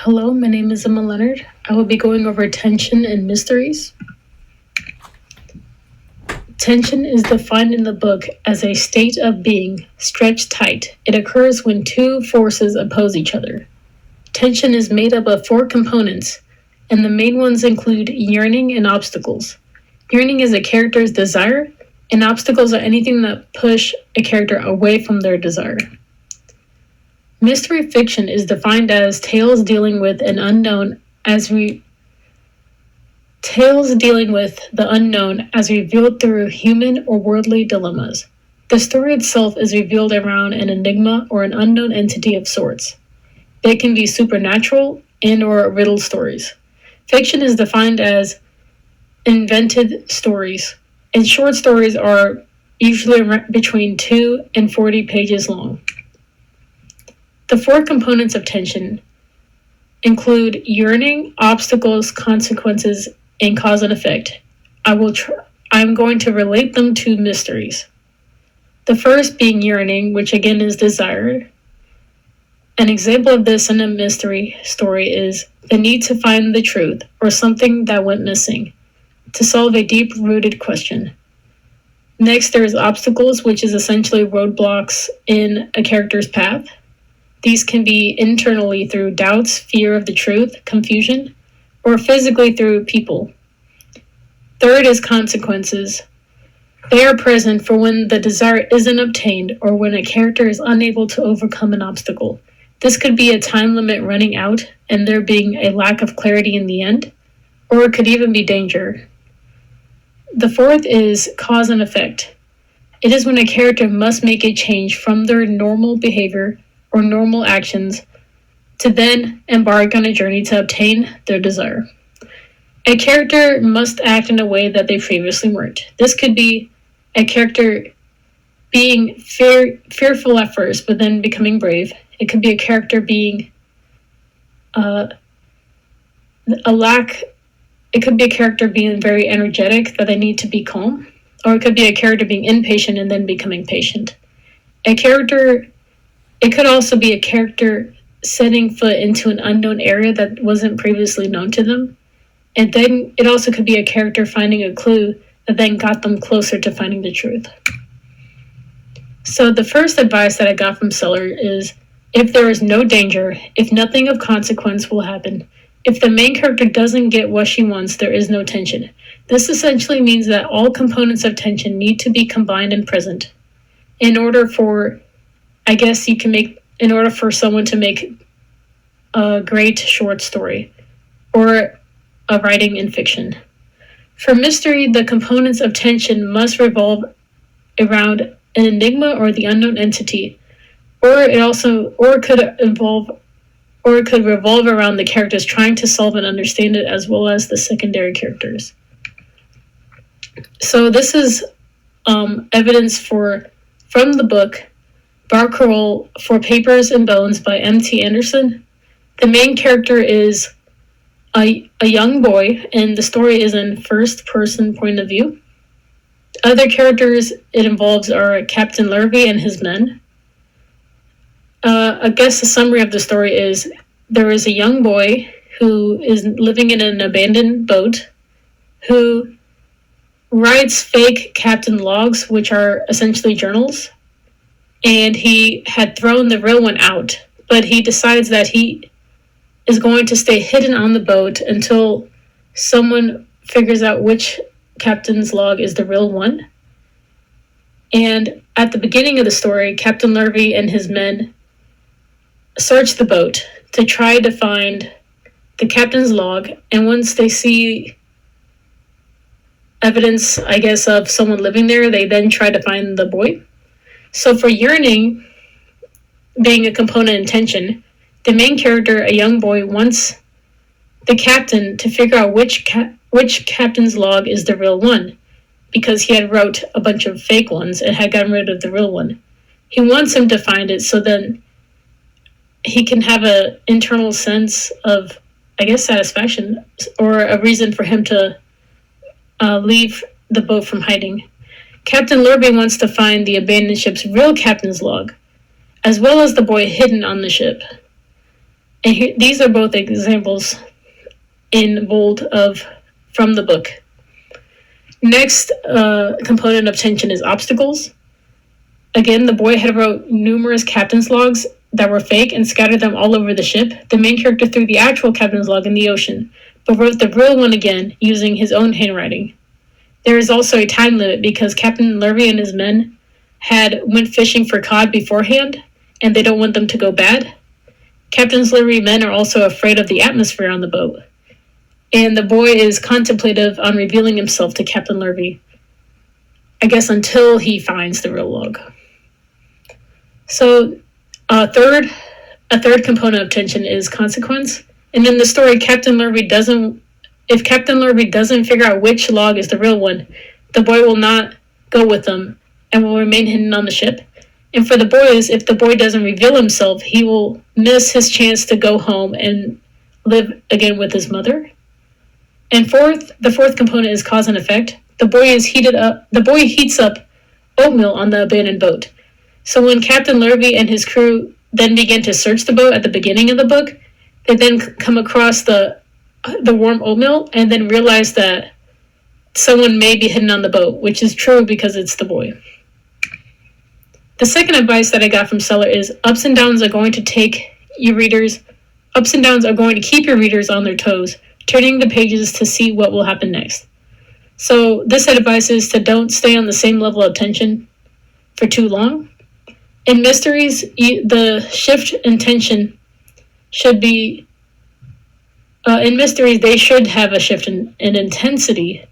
Hello, my name is Emma Leonard. I will be going over tension and mysteries. Tension is defined in the book as a state of being stretched tight. It occurs when two forces oppose each other. Tension is made up of four components, and the main ones include yearning and obstacles. Yearning is a character's desire, and obstacles are anything that push a character away from their desire. Mystery fiction is defined as tales dealing with the unknown as revealed through human or worldly dilemmas. The story itself is revealed around an enigma or an unknown entity of sorts. They can be supernatural and or riddle stories. Fiction is defined as invented stories, and short stories are usually between 2 and 40 pages long. The four components of tension include yearning, obstacles, consequences, and cause and effect. I'm going to relate them to mysteries. The first being yearning, which again is desire. An example of this in a mystery story is the need to find the truth or something that went missing, to solve a deep-rooted question. Next, there is obstacles, which is essentially roadblocks in a character's path. These can be internally through doubts, fear of the truth, confusion, or physically through people. Third is consequences. They are present for when the desire isn't obtained or when a character is unable to overcome an obstacle. This could be a time limit running out and there being a lack of clarity in the end, or it could even be danger. The fourth is cause and effect. It is when a character must make a change from their normal behavior or normal actions to then embark on a journey to obtain their desire. A character must act in a way that they previously weren't. This could be a character being fearful at first, but then becoming brave. It could be a character being It could be a character being very energetic that they need to be calm, or it could be a character being impatient and then becoming patient. It could also be a character setting foot into an unknown area that wasn't previously known to them. And then it also could be a character finding a clue that then got them closer to finding the truth. So the first advice that I got from Seller is, if there is no danger, if nothing of consequence will happen, if the main character doesn't get what she wants, there is no tension. This essentially means that all components of tension need to be combined and present in order for someone to make a great short story or a writing in fiction. For mystery, the components of tension must revolve around an enigma or the unknown entity, or it could revolve around the characters trying to solve and understand it, as well as the secondary characters. So this is evidence from the book Barcarolle for Papers and Bones by M.T. Anderson. The main character is a young boy, and the story is in first-person point of view. Other characters it involves are Captain Lurvy and his men. I guess the summary of the story is there is a young boy who is living in an abandoned boat who writes fake captain logs, which are essentially journals, and he had thrown the real one out, but he decides that he is going to stay hidden on the boat until someone figures out which captain's log is the real one. And at the beginning of the story, Captain Lurvy and his men search the boat to try to find the captain's log, and once they see evidence, I guess, of someone living there, they then try to find the boy. So for yearning being a component in tension, the main character, a young boy, wants the captain to figure out which captain's log is the real one, because he had wrote a bunch of fake ones and had gotten rid of the real one. He wants him to find it so then he can have an internal sense of, I guess, satisfaction, or a reason for him to leave the boat from hiding. Captain Lurvy wants to find the abandoned ship's real captain's log, as well as the boy hidden on the ship. And these are both examples in bold from the book. Next component of tension is obstacles. Again, the boy had wrote numerous captain's logs that were fake and scattered them all over the ship. The main character threw the actual captain's log in the ocean, but wrote the real one again using his own handwriting. There is also a time limit because Captain Lurvy and his men went fishing for cod beforehand, and they don't want them to go bad. Captain Lurvy's men are also afraid of the atmosphere on the boat, and the boy is contemplative on revealing himself to Captain Lurvy, I guess until he finds the real log. So a third component of tension is consequence. And in the story, if Captain Lurvy doesn't figure out which log is the real one, the boy will not go with them and will remain hidden on the ship. And for the boys, if the boy doesn't reveal himself, he will miss his chance to go home and live again with his mother. And the fourth component is cause and effect. The boy heats up oatmeal on the abandoned boat. So when Captain Lurvy and his crew then begin to search the boat at the beginning of the book, they then come across the warm oatmeal and then realize that someone may be hidden on the boat, which is true because it's the boy. The second advice that I got from Seller is ups and downs are going to keep your readers on their toes, turning the pages to see what will happen next. So this advice is to don't stay on the same level of tension for too long. In mysteries, the shift in tension should be, in mysteries, they should have a shift in intensity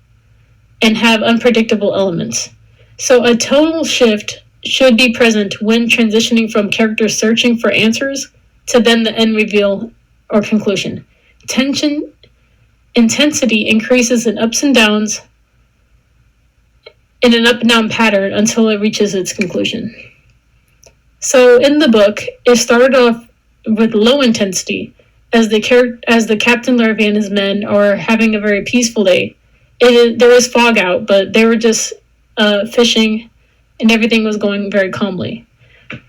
and have unpredictable elements. So a tonal shift should be present when transitioning from characters searching for answers to then the end reveal or conclusion. Intensity increases in ups and downs in an up and down pattern until it reaches its conclusion. So in the book, it started off with low intensity as the Captain Lurvy and his men are having a very peaceful day. There was fog out, but they were just fishing and everything was going very calmly.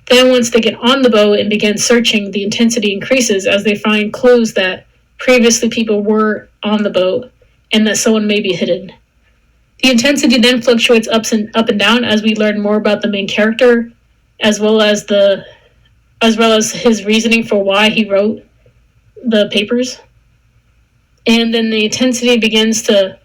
Then once they get on the boat and begin searching, the intensity increases as they find clues that previously people were on the boat and that someone may be hidden. The intensity then fluctuates up and down as we learn more about the main character, as well as his reasoning for why he wrote the papers. And then the intensity begins to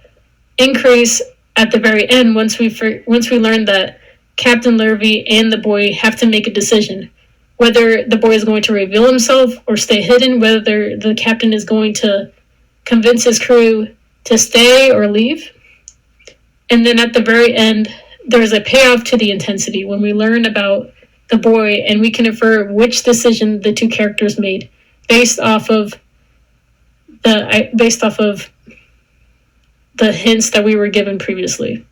increase at the very end once we learn that Captain Lurvy and the boy have to make a decision whether the boy is going to reveal himself or stay hidden, whether the captain is going to convince his crew to stay or leave. And then at the very end, there's a payoff to the intensity when we learn about the boy and we can infer which decision the two characters made based off of the hints that we were given previously.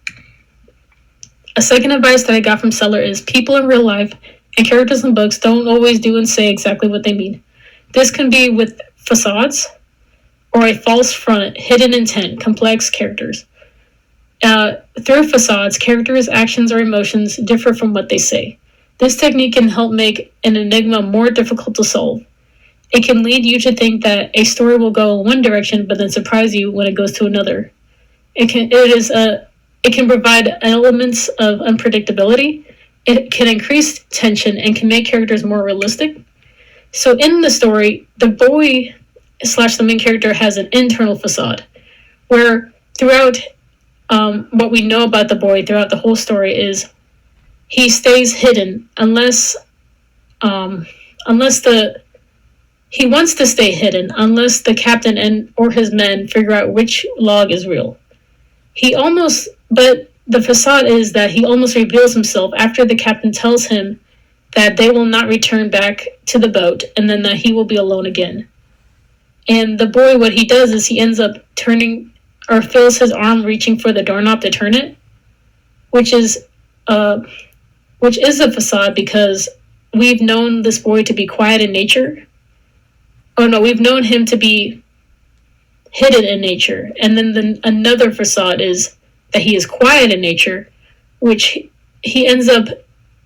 A second advice that I got from Seller is people in real life and characters in books don't always do and say exactly what they mean. This can be with facades or a false front, hidden intent, complex characters. Through facades, characters' actions or emotions differ from what they say. This technique can help make an enigma more difficult to solve. It can lead you to think that a story will go in one direction, but then surprise you when it goes to another. It can provide elements of unpredictability. It can increase tension and can make characters more realistic. So in the story, the boy / the main character has an internal facade, where throughout what we know about the boy throughout the whole story is he stays hidden unless he wants to stay hidden unless the captain or his men figure out which log is real. But the facade is that he almost reveals himself after the captain tells him that they will not return back to the boat and then that he will be alone again. And the boy, what he does is he ends up turning or feels his arm reaching for the doorknob to turn it, which is a facade because we've known this boy to be quiet in nature. Oh no, we've known him to be hidden in nature. And then another facade is that he is quiet in nature, which he ends up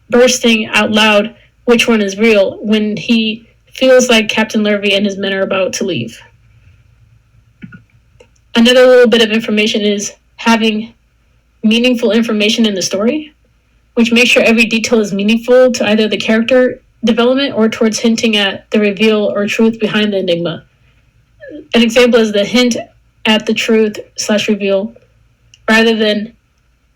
bursting out loud which one is real when he feels like Captain Lurvy and his men are about to leave. Another little bit of information is having meaningful information in the story, which makes sure every detail is meaningful to either the character development or towards hinting at the reveal or truth behind the enigma. An example is the hint at the truth / reveal, rather than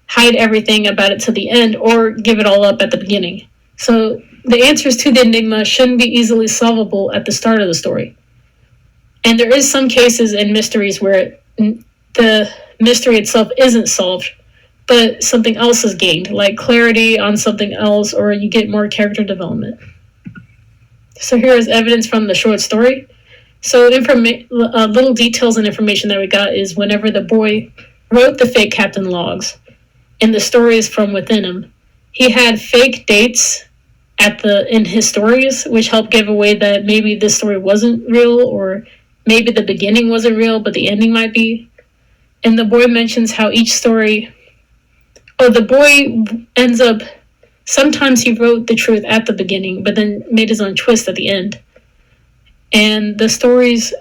hide everything about it to the end or give it all up at the beginning. So the answers to the enigma shouldn't be easily solvable at the start of the story. And there is some cases in mysteries where the mystery itself isn't solved, but something else is gained, like clarity on something else, or you get more character development. So here is evidence from the short story. So little details and information that we got is whenever the boy wrote the fake captain logs, and the stories from within him, he had fake dates in his stories, which helped give away that maybe this story wasn't real, or maybe the beginning wasn't real, but the ending might be. And the boy mentions how each story, the boy ends up, sometimes he wrote the truth at the beginning, but then made his own twist at the end. And the stories,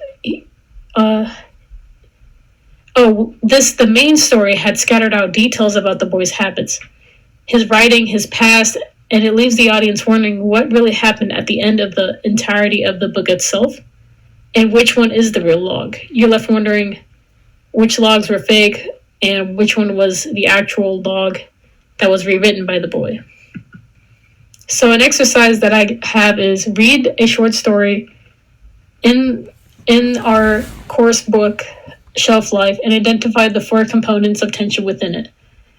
the main story had scattered out details about the boy's habits, his writing, his past, and it leaves the audience wondering what really happened at the end of the entirety of the book itself, and which one is the real log. You're left wondering which logs were fake and which one was the actual log that was rewritten by the boy. So an exercise that I have is read a short story in our course book, Shelf Life, and identify the 4 components of tension within it,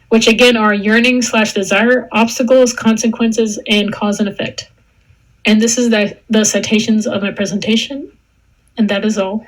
which again are yearning / desire, obstacles, consequences, and cause and effect. And this is the citations of my presentation, and that is all.